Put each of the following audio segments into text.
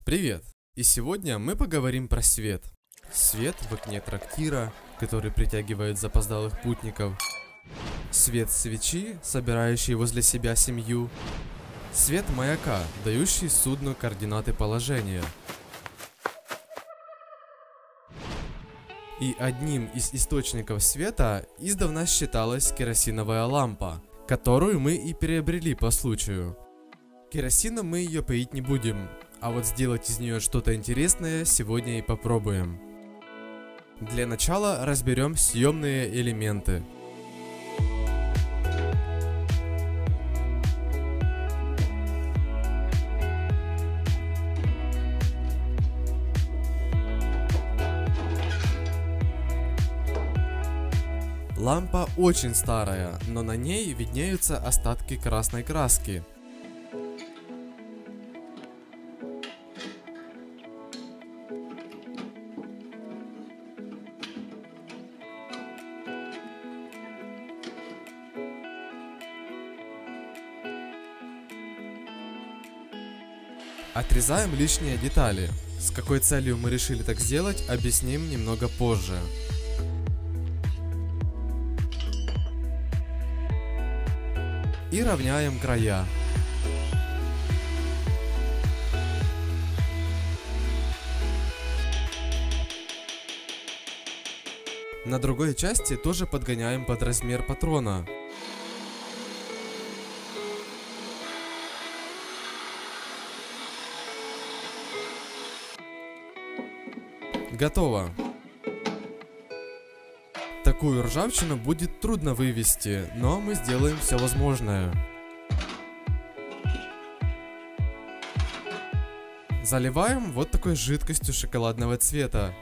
Привет! И сегодня мы поговорим про свет. Свет в окне трактира, который притягивает запоздалых путников. Свет свечи, собирающий возле себя семью. Свет маяка, дающий судну координаты положения. И одним из источников света издавна считалась керосиновая лампа, которую мы и приобрели по случаю. Керосином мы ее поить не будем, а вот сделать из нее что-то интересное сегодня и попробуем. Для начала разберем съемные элементы. Лампа очень старая, но на ней виднеются остатки красной краски. Отрезаем лишние детали. С какой целью мы решили так сделать, объясним немного позже. И равняем края. На другой части тоже подгоняем под размер патрона. Готово. Такую ржавчину будет трудно вывести, но мы сделаем все возможное. Заливаем вот такой жидкостью шоколадного цвета.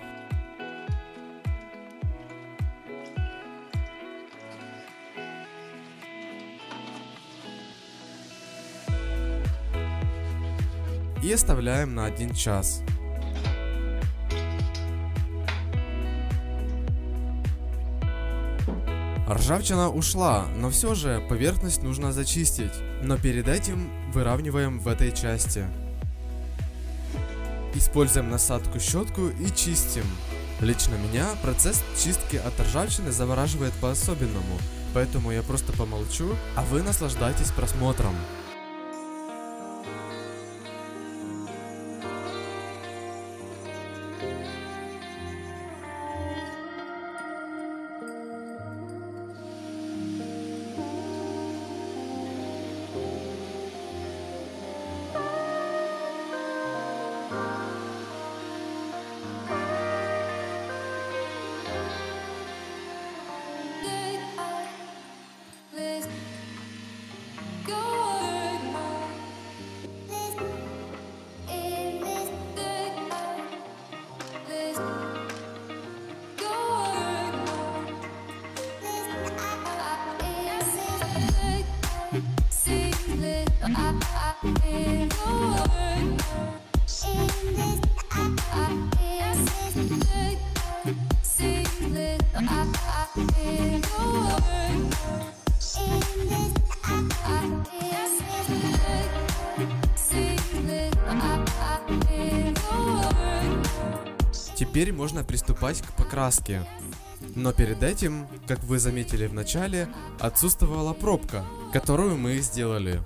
И оставляем на 1 час. Ржавчина ушла, но все же поверхность нужно зачистить. Но перед этим выравниваем в этой части. Используем насадку-щетку и чистим. Лично меня процесс чистки от ржавчины завораживает по-особенному, поэтому я просто помолчу, а вы наслаждайтесь просмотром. Теперь можно приступать к покраске. Но перед этим, как вы заметили в начале, отсутствовала пробка, которую мы сделали.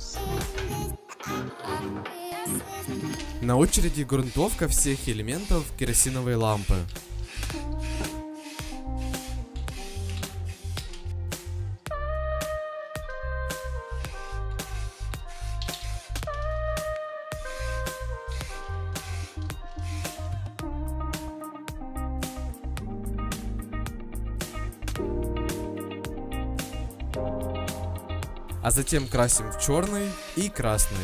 На очереди грунтовка всех элементов керосиновой лампы. А затем красим в черный и красный.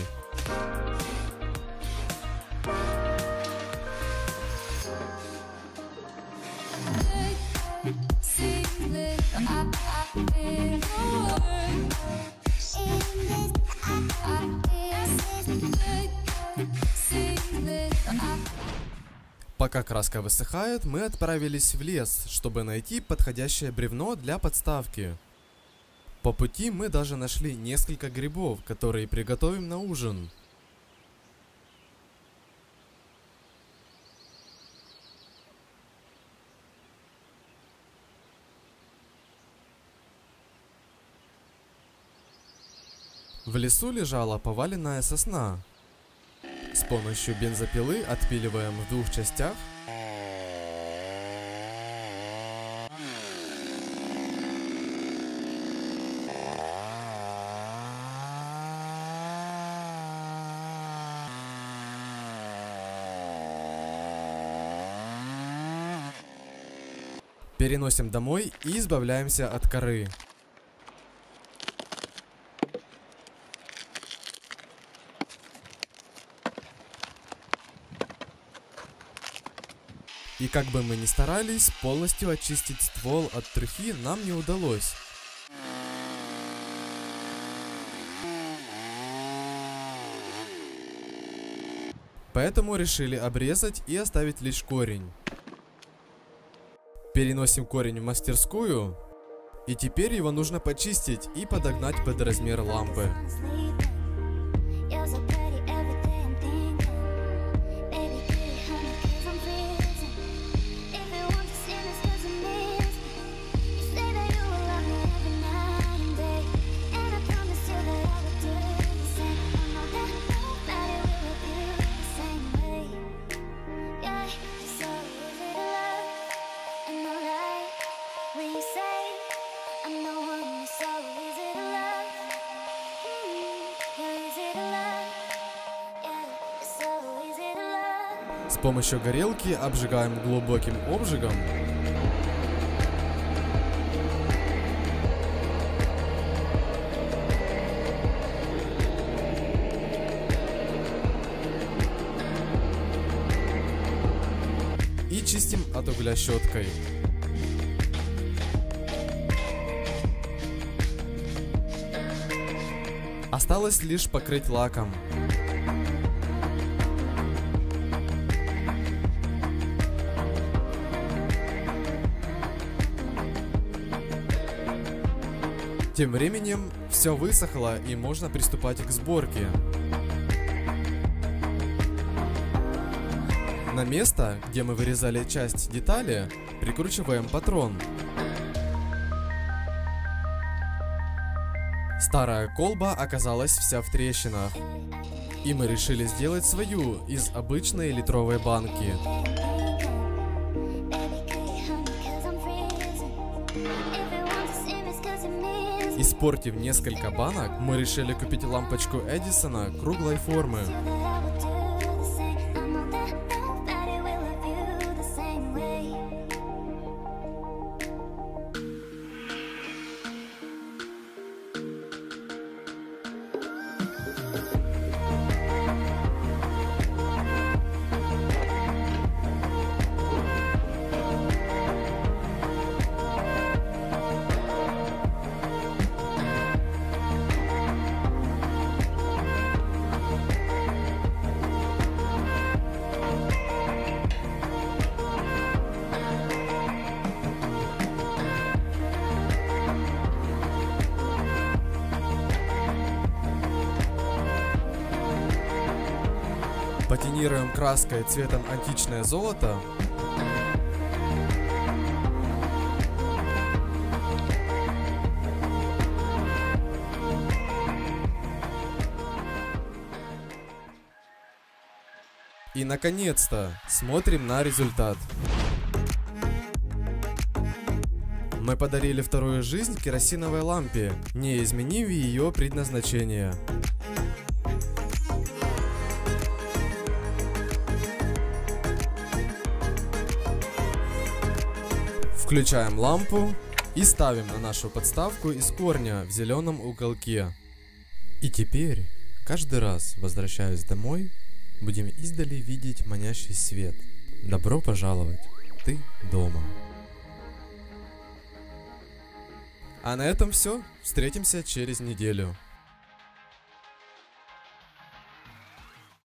Пока краска высыхает, мы отправились в лес, чтобы найти подходящее бревно для подставки. По пути мы даже нашли несколько грибов, которые приготовим на ужин. В лесу лежала поваленная сосна. С помощью бензопилы отпиливаем в двух частях. Переносим домой и избавляемся от коры. И как бы мы ни старались, полностью очистить ствол от трухи нам не удалось. Поэтому решили обрезать и оставить лишь корень. Переносим корень в мастерскую. И теперь его нужно почистить и подогнать под размер лампы. С помощью горелки обжигаем глубоким обжигом. И чистим от угля щеткой. Осталось лишь покрыть лаком. Тем временем все высохло и можно приступать к сборке. На место, где мы вырезали часть детали, прикручиваем патрон. Старая колба оказалась вся в трещинах, и мы решили сделать свою из обычной литровой банки. Испортив несколько банок, мы решили купить лампочку Эдисона круглой формы. Патинируем краской цветом античное золото. И наконец-то смотрим на результат. Мы подарили вторую жизнь керосиновой лампе, не изменив ее предназначение. Включаем лампу и ставим на нашу подставку из корня в зеленом уголке. И теперь, каждый раз, возвращаясь домой, будем издали видеть манящий свет. Добро пожаловать, ты дома. А на этом все. Встретимся через неделю.